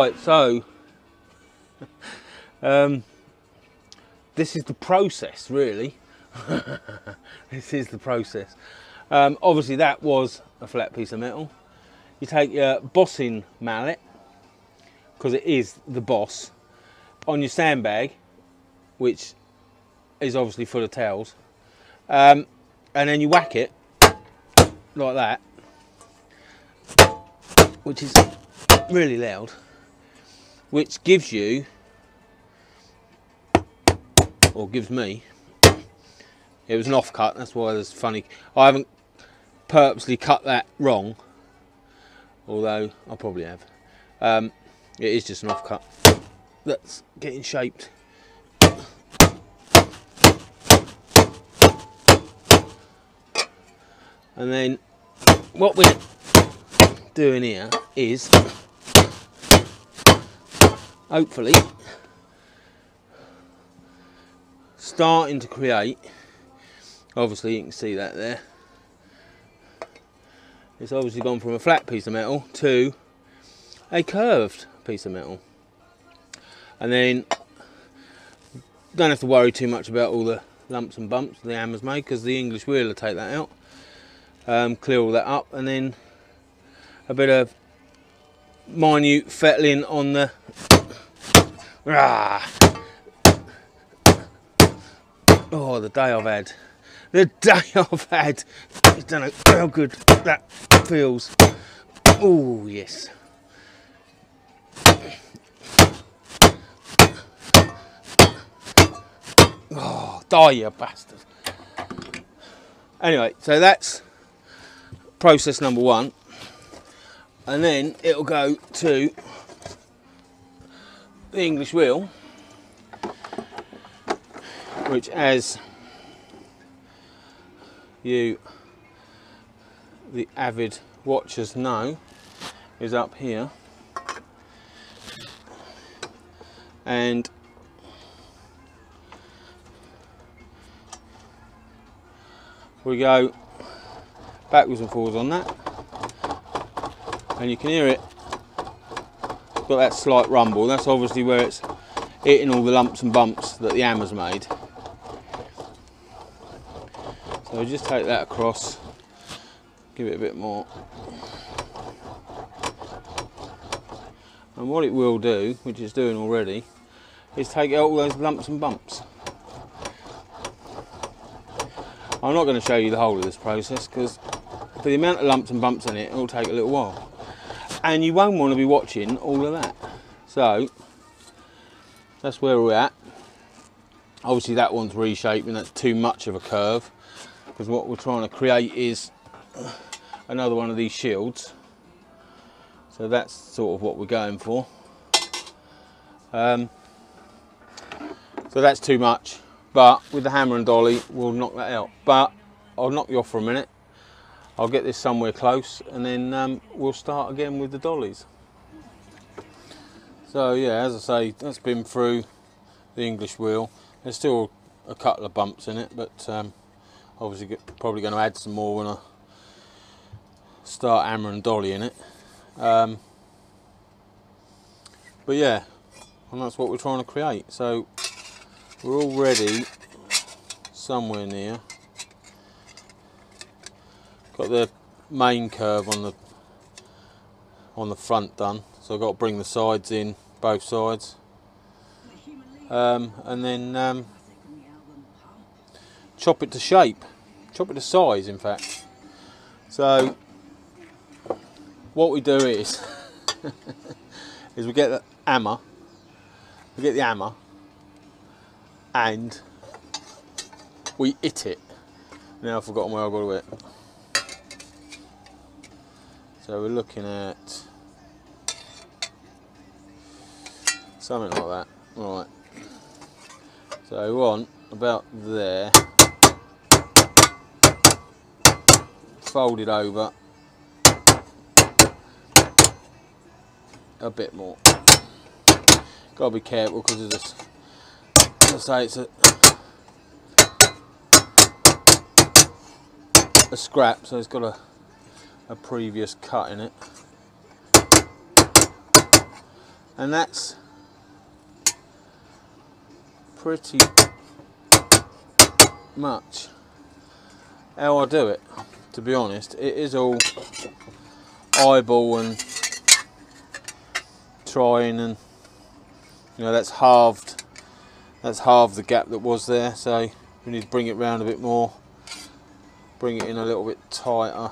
Right, so this is the process, really. This is the process. Obviously that was a flat piece of metal. You take your bossing mallet, because it is the boss, on your sandbag, which is obviously full of towels, and then you whack it like that, which is really loud, which gives you, or gives me, it was an offcut, that's why there's funny, I haven't purposely cut that wrong, although I probably have. It is just an offcut that's getting shaped. And then what we're doing here is hopefully starting to create, obviously you can see that there, it's obviously gone from a flat piece of metal to a curved piece of metal. And then don't have to worry too much about all the lumps and bumps the hammer's made, because the English wheel will take that out. Clear all that up, and then a bit of minute fettling on the oh, the day I've had, you don't know how good that feels. Oh yes. Oh, die you bastard. Anyway, so that's process number one, and then it'll go to the English wheel, which, as you the avid watchers know, is up here, and we go backwards and forwards on that, and you can hear it, got that slight rumble. That's obviously where it's hitting all the lumps and bumps that the hammer's made. So we just take that across, give it a bit more, and what it will do, which it's doing already, is take out all those lumps and bumps. I'm not going to show you the whole of this process, because for the amount of lumps and bumps in it, it'll take a little while, and you won't want to be watching all of that. So that's where we're at. Obviously that one's reshaped, and that's too much of a curve, because what we're trying to create is another one of these shields. So that's sort of what we're going for. So that's too much, but with the hammer and dolly we'll knock that out. But I'll knock you off for a minute, I'll get this somewhere close, and then we'll start again with the dollies. So yeah, as I say, that's been through the English wheel. There's still a couple of bumps in it, but obviously probably going to add some more when I start hammer and dolly in it. But yeah, and that's what we're trying to create. So we're already somewhere near. Got the main curve on the front done, so I've got to bring the sides in, both sides, and then chop it to shape, chop it to size, in fact. So what we do is we get the hammer, and we hit it. Now I've forgotten where I've got to hit. So we're looking at something like that. Right. So we want about there, fold it over a bit more. Got to be careful, because of this, as I say, it's a scrap, so it's got a previous cut in it. And that's pretty much how I do it, to be honest. It is all eyeball and trying, and you know, that's halved the gap that was there, so we need to bring it round a bit more, bring it in a little bit tighter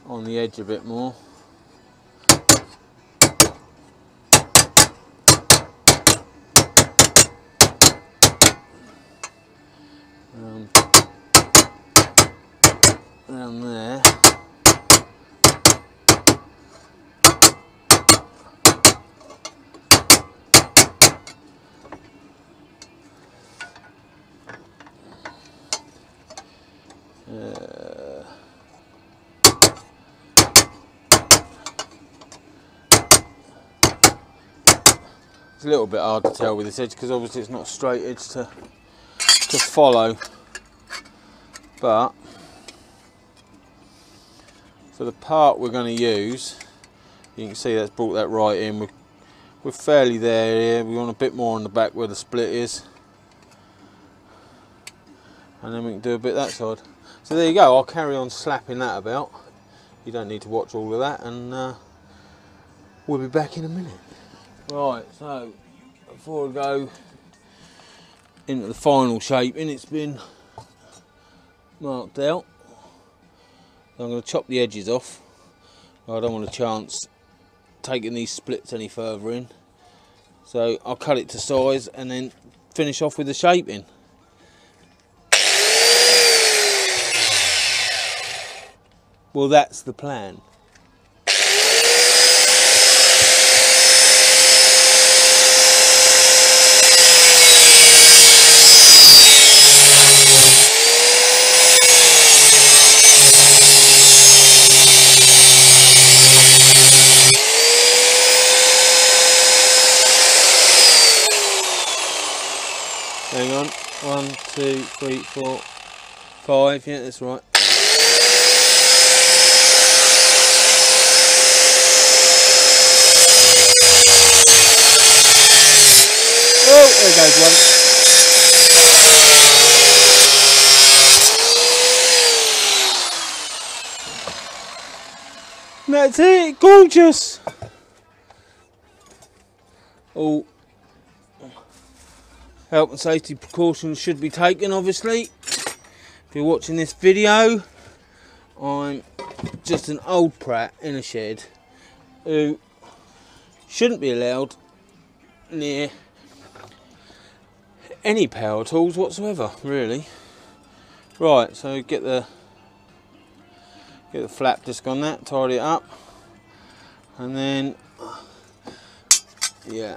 on the edge a bit more. Around there. It's a little bit hard to tell with this edge because obviously it's not a straight edge to follow, but for the part we're going to use, you can see that's brought that right in. We're fairly there here. We want a bit more on the back where the split is, and then we can do a bit that side. So there you go. I'll carry on slapping that about. You don't need to watch all of that, and we'll be back in a minute. Right, so before I go into the final shaping, it's been marked out. I'm going to chop the edges off. I don't want a chance taking these splits any further in, so I'll cut it to size and then finish off with the shaping. Well, that's the plan. Hang on, 1, 2, 3, 4, 5, yeah, that's right. Oh, there goes one. And that's it, gorgeous! All health and safety precautions should be taken, obviously. If you're watching this video, I'm just an old prat in a shed who shouldn't be allowed near any power tools whatsoever, really. Right, so get the flap disc on that, tidy it up, and then yeah,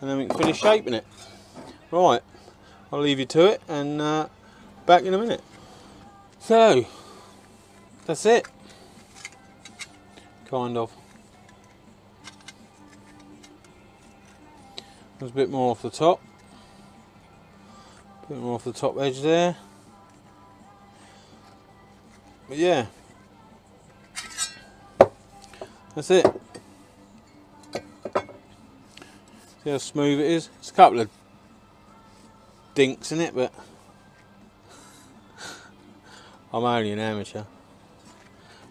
and then we can finish shaping it. Right, I'll leave you to it, and back in a minute. So that's it, kind of. There's a bit more off the top, a bit more off the top edge there, but yeah, that's it. See how smooth it is? It's a couple of dinks in it, but I'm only an amateur.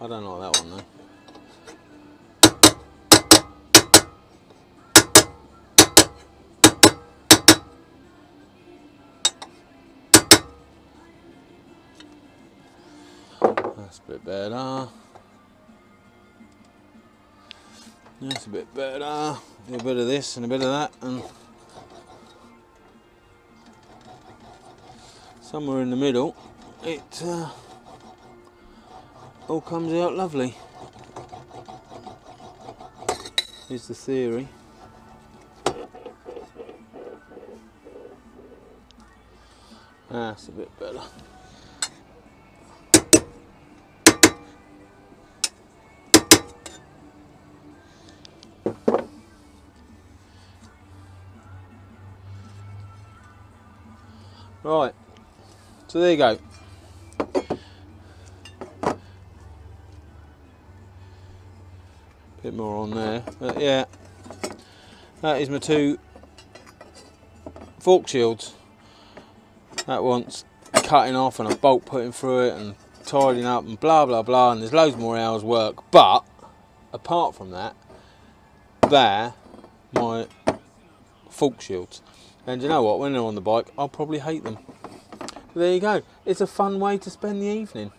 I don't like that one though. That's a bit better. That's a bit better. Do a bit of this and a bit of that, and somewhere in the middle it all comes out lovely. Here's the theory. That's a bit better. Right, so there you go. Bit more on there, but yeah, that is my 2 fork shields. That wants cutting off and a bolt putting through it and tidying up and blah blah blah, and there's loads more hours work. But apart from that, they're my fork shields, and you know what, when they're on the bike I'll probably hate them. But there you go, it's a fun way to spend the evening.